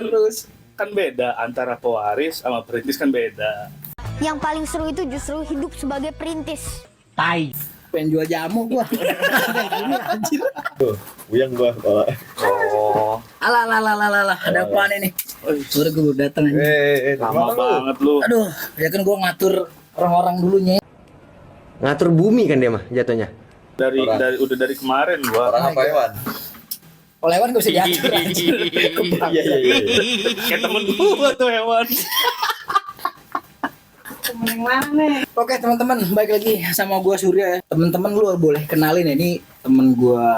Terus kan beda antara pewaris sama perintis kan beda. Yang paling seru itu justru hidup sebagai perintis. Tai. Pengen jual jamu gua. Kayak gini anjir. Buyang gua kepala. Oh, Alah, ada apaan ini? Sore gua baru datang aja. lama banget lu. Aduh, ya kan gua ngatur orang-orang dulunya. Ngatur bumi kan dia mah jatuhnya. Udah dari kemarin gua. Orang apa hewan? Kalau hewan gak bisa diatur anjir. Iya. Kayak temen gua tuh hewan. Oke teman-teman, balik lagi sama gua Surya ya. Teman-teman lu boleh kenalin ya, ini temen gua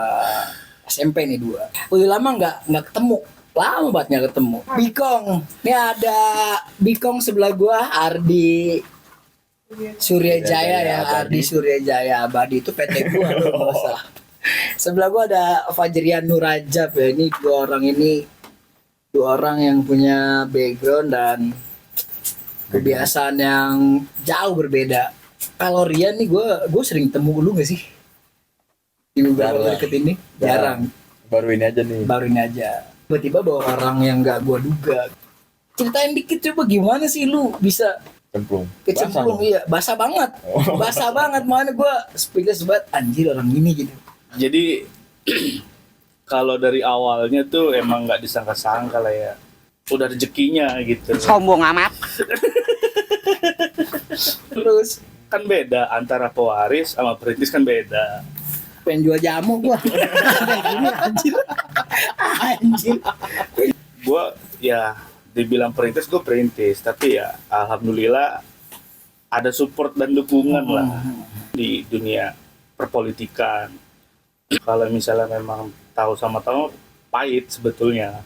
SMP nih dua. Udah lama nggak ketemu. Lama banget nggak ketemu. Bikong. Ini ada Bikong sebelah gua, Ardi Surya Jaya ya, Ardi Surya Jaya Abadi itu PT gua loh, nggak salah. Sebelah gua ada Fajrian Nurajab ya. Ini dua orang yang punya background dan kebiasaan yang jauh berbeda. Kalau Rian nih gue sering temu lu gak sih? Di beberapa Jarang. deket ini jarang. Baru ini aja nih. Baru ini aja. Tiba-tiba bawa orang yang gak gue duga. Ceritain dikit coba gimana sih lu bisa Cemplung. kecemplung? Iya, basah banget. Basah banget, makanya gue speechless banget, anjir orang ini gitu. Jadi kalau dari awalnya tuh emang nggak disangka-sangka lah ya. Udah rezekinya gitu. Sombong amat. Terus kan beda antara pewaris sama perintis kan beda. Pengen jual jamu gua. Kayak gini anjir. Anjir. Gua ya dibilang perintis, gue perintis, tapi ya alhamdulillah ada support dan dukungan lah di dunia perpolitikan. Kalau misalnya memang tahu sama tahu pahit sebetulnya,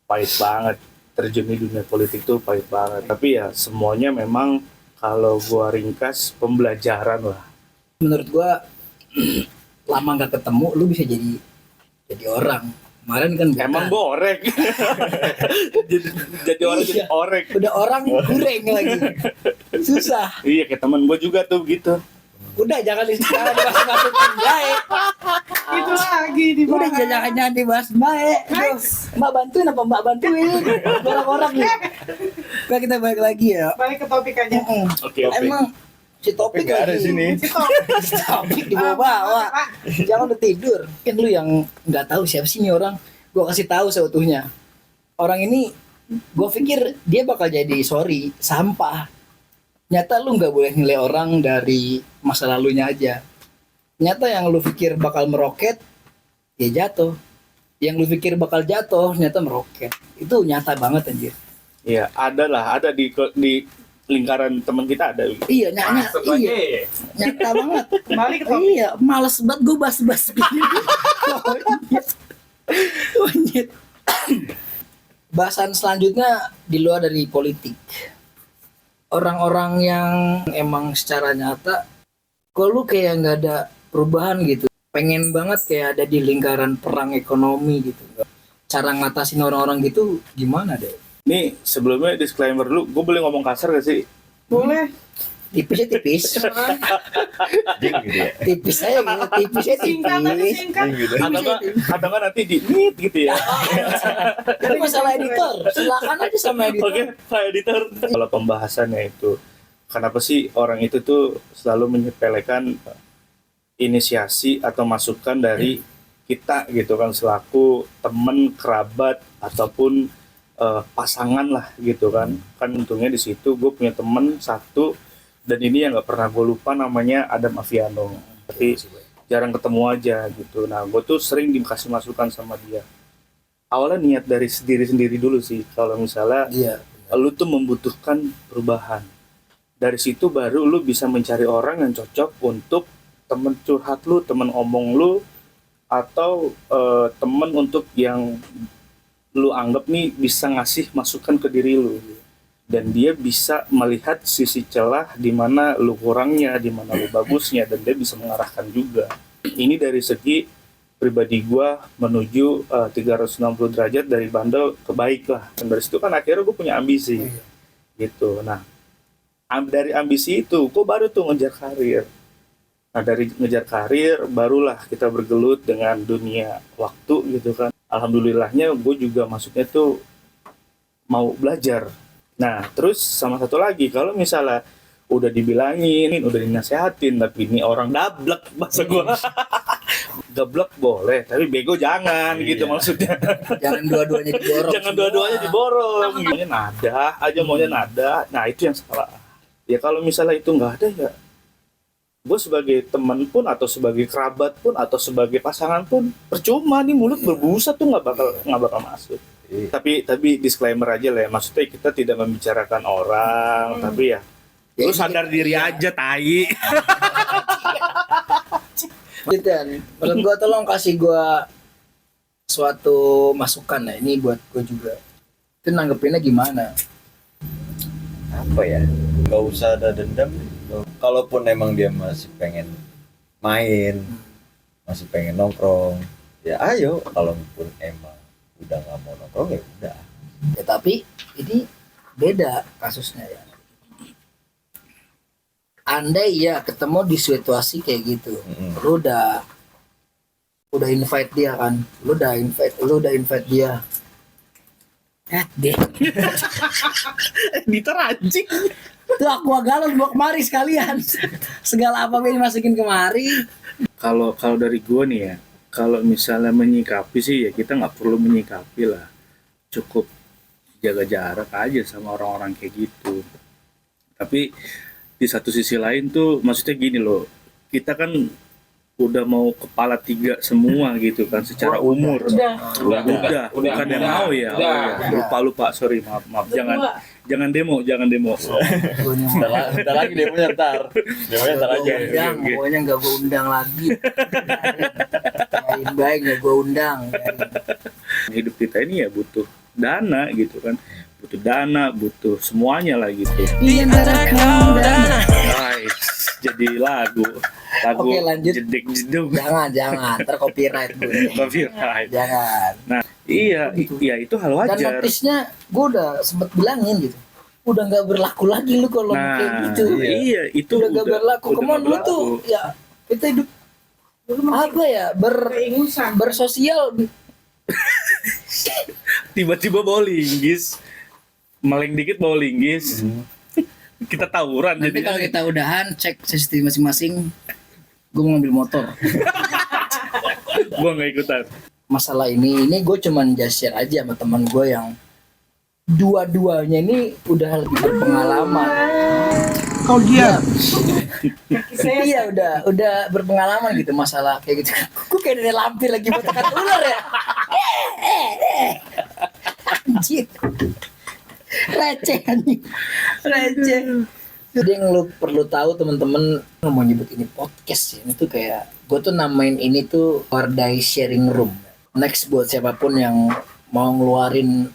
pahit banget, terjun di dunia politik tuh pahit banget. Tapi ya semuanya memang kalau gua ringkas pembelajaran lah. Menurut gua lama nggak ketemu lu bisa jadi orang. Kemarin kan bukan. Emang gua orek. jadi orang jadi Iya. orek. Udah orang goreng lagi. Susah. Iya, kayak teman gua juga tuh gitu. Udah jangan dibahas-bahasin baik. Itu lagi di Udah jangan dibahas baik. Aduh, Mbak bantuin apa Mbak bantuin? Orang-orang nih. Nah, kita balik lagi ya. balik ke topik aja. Oke. Emang si topik Nggak ada lagi. sini. Si topik dibawa-bawa. Jangan udah tidur. Kan lu yang nggak tahu siapa sih ini orang. Gua kasih tahu seutuhnya. Orang ini gua pikir dia bakal jadi sampah. Nyata lu nggak boleh nilai orang dari masa lalunya aja. Nyata yang lu pikir bakal meroket, ya jatuh. Yang lu pikir bakal jatuh, nyata meroket. Itu nyata banget anjir. Iya, ada di lingkaran teman kita ada. Iya, nyata banget. Kembali ke topik. Iya, males banget gue bahas-bahas gini. Monyet. Bahasan selanjutnya di luar dari politik. Orang-orang yang emang secara nyata, kok lu kayak nggak ada perubahan gitu. Pengen banget kayak ada di lingkaran perang ekonomi gitu. Cara ngatasin orang-orang gitu gimana deh? Nih sebelumnya disclaimer dulu, gue boleh ngomong kasar gak sih? Boleh. Tipisnya tipis. Ding gitu ya. Tipis aja gitu. Tipisnya Singkat aja tipis. singkat. Ding gitu. Atau kan nanti di meet gitu ya. Itu masalah editor. Silakan aja sama editor. Oke, Pak Editor. Kalau pembahasannya itu, kenapa sih orang itu tuh selalu menyepelekan inisiasi atau masukan dari kita gitu kan, selaku teman, kerabat ataupun pasangan lah gitu kan. Kan untungnya di situ gue punya temen satu, dan ini yang nggak pernah gue lupa, namanya Adam Aviano. Tapi jarang ketemu aja gitu. Nah, gue tuh sering dikasih masukan sama dia. Awalnya niat dari sendiri dulu sih. Kalau misalnya Iya. lu tuh membutuhkan perubahan, dari situ baru lu bisa mencari orang yang cocok untuk temen curhat lu, temen omong lu, atau temen untuk yang lu anggap nih bisa ngasih masukan ke diri lu, dan dia bisa melihat sisi celah di mana lu kurangnya, di mana lu bagusnya, dan dia bisa mengarahkan juga. Ini dari segi pribadi gua menuju 360 derajat dari bandel ke baik lah. Dan dari situ kan akhirnya gue punya ambisi gitu. Nah, dari ambisi itu gue baru tuh ngejar karir. Nah, dari ngejar karir barulah kita bergelut dengan dunia waktu gitu kan. Alhamdulillahnya gue juga masuknya tuh mau belajar. Nah, terus sama satu lagi, kalau misalnya udah dibilangin, udah dinasehatin, tapi ini orang dablek bahasa gua. Gablek boleh, tapi bego jangan gitu maksudnya. Jangan dua-duanya diborong. Jangan dua-duanya diborong. Maunya nada aja, maunya nada. Nah, itu yang salah. Ya kalau misalnya itu nggak ada ya, gue sebagai teman pun atau sebagai kerabat pun atau sebagai pasangan pun percuma nih, mulut berbusa tuh nggak bakal masuk. Iya. Tapi disclaimer aja lah ya, maksudnya kita tidak membicarakan orang, tapi ya lu sadar diri aja, tai. Gitu kan. Menurut gua tolong kasih gua suatu masukan ya, ini buat gua juga. Itu nanggepinnya gimana? Apa ya? Nggak usah ada dendam. Kalaupun emang dia masih pengen main, masih pengen nongkrong, ya ayo. Kalaupun emang udah nggak mau nongkrong ya udah. Ya tapi ini beda kasusnya ya. Andai ya ketemu di situasi kayak gitu, lu udah invite dia kan, lu udah invite dia. Deh. Diteranjing. Tuh aqua galon bawa kemari sekalian. Segala apa yang dimasukin kemari. Kalau dari gue nih ya, kalau misalnya menyikapi sih ya kita nggak perlu menyikapi lah, cukup jaga jarak aja sama orang-orang kayak gitu. Tapi di satu sisi lain tuh maksudnya gini loh, kita kan udah mau kepala 3 semua gitu kan secara umur. Udah. Bukan yang mau ya. Oh, ya. Lupa sorry, maaf. Jangan demo. Ntar lagi demonya ntar. Demonya ntar aja. Undang, pokoknya nggak gue undang lagi. Baik nggak gue undang. Hidup kita ini ya butuh dana gitu kan. Butuh dana, butuh semuanya lah gitu. Di antara kamu dan Jadi lagu Oke, lanjut. jedek-jeduk. jangan ntar copyright gue. Copyright. Jangan. Nah, iya itu hal Dan wajar. notisnya gue udah sempet bilangin gitu, udah nggak berlaku lagi lu kalau Nah, kayak gitu. iya itu Udah nggak berlaku. udah Kemana nggak lu tuh berlaku. ya, kita hidup apa ya, Keingusan. bersosial. Tiba-tiba bawa linggis, meleng dikit bawa linggis. Kita tawuran Nanti jadi. kalau kita udahan cek CCTV masing-masing, gue mau ngambil motor. Gua nggak ikutan. Masalah ini gue cuman just share aja sama teman gue yang dua-duanya ini udah lebih berpengalaman. Kau diam. Iya udah berpengalaman gitu masalah kayak gitu. Gue kayak dari lampir lagi mau tekan ular ya. Anjir. Receh anjing. Receh. Jadi yang lu perlu tahu teman-teman, mau nyebut ini podcast ya, itu kayak gue tuh namain ini tuh Wardai Sharing Room. Next buat siapapun yang mau ngeluarin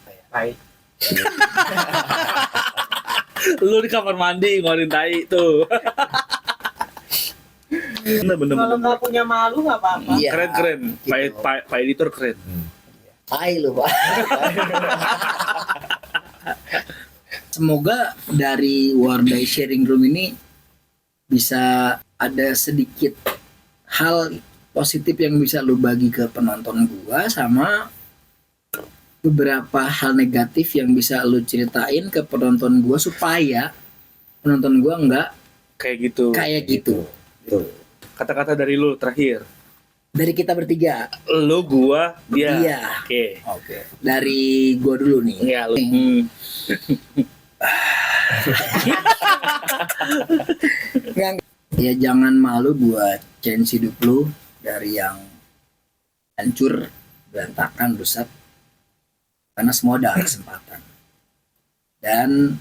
Lu di kamar mandi ngeluarin tai tuh. Bener. Kalau nggak punya malu nggak apa-apa. Iya, Keren. gitu. Pak editor keren. Tai lu Pak. Semoga dari Wardai Sharing Room ini bisa ada sedikit hal positif yang bisa lu bagi ke penonton gua, sama beberapa hal negatif yang bisa lu ceritain ke penonton gua supaya penonton gua nggak Kayak gitu. kayak gitu. Kata-kata dari lu terakhir. Dari kita bertiga. Lu, gua, dia. Iya. Oke. Dari gua dulu nih. Iya lu. Ya jangan malu buat change hidup lu dari yang hancur, berantakan, rusak, karena semua ada kesempatan. Dan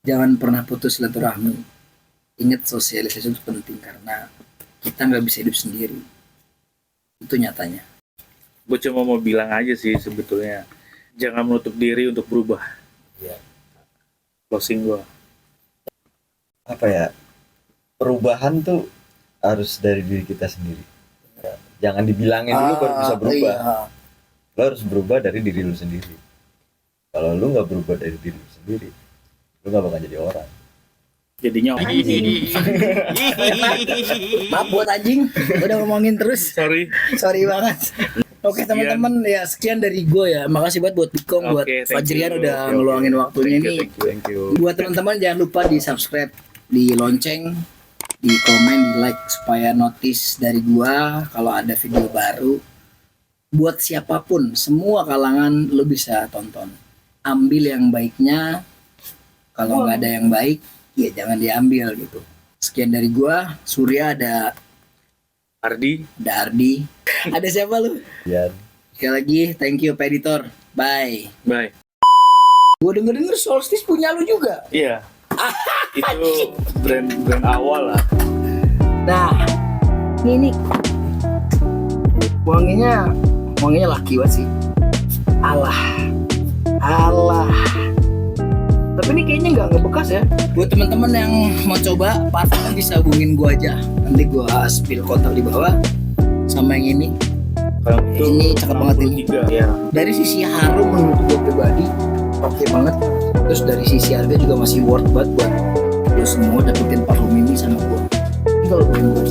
jangan pernah putus silaturahmi. Ingat sosialisasi itu penting karena kita nggak bisa hidup sendiri. Itu nyatanya. Gue cuma mau bilang aja sih sebetulnya, jangan menutup diri untuk berubah. Iya. Closing gue. Apa ya? Perubahan tuh harus dari diri kita sendiri. Jangan dibilangin dulu baru bisa berubah. Iya. Lo harus berubah dari diri lu sendiri. Kalau lu nggak berubah dari diri lu sendiri, lu nggak bakal jadi orang. Jadinya Maaf buat anjing, udah ngomongin terus. sorry. Sorry banget. Oke teman-teman, ya sekian dari gue ya. Makasih banget buat Bikong, buat Oke, thank Fajrian you. udah Oke, ngeluangin waktunya Thank you, nih. Thank you. Buat teman-teman jangan lupa di subscribe, di lonceng, di komen, di like supaya notice dari gua kalau ada video baru. Buat siapapun, semua kalangan lu bisa tonton. Ambil yang baiknya. Kalau nggak ada yang baik, ya jangan diambil gitu. Sekian dari gua, Surya, ada Ardi. Ardi. Ada siapa lu? Yan. Sekali lagi, thank you Pak Editor. Bye. Bye. Gue denger Solstice punya lu juga. Iya. Itu brand awal lah. Nah, ini wanginya laki banget sih. Alah. Tapi ini kayaknya nggak ngebekas ya. Buat teman-teman yang mau coba parfum bisa hubungin gua aja. Nanti gua spill kontak di bawah. Sama yang ini. Kalau itu Ini cakep banget ini. 63. Ya. Dari sisi harum menurut gue pribadi oke banget. Terus dari sisi harga juga masih worth banget buat lo semua dapetin parfum ini sama gua. Ini kalau pengen gue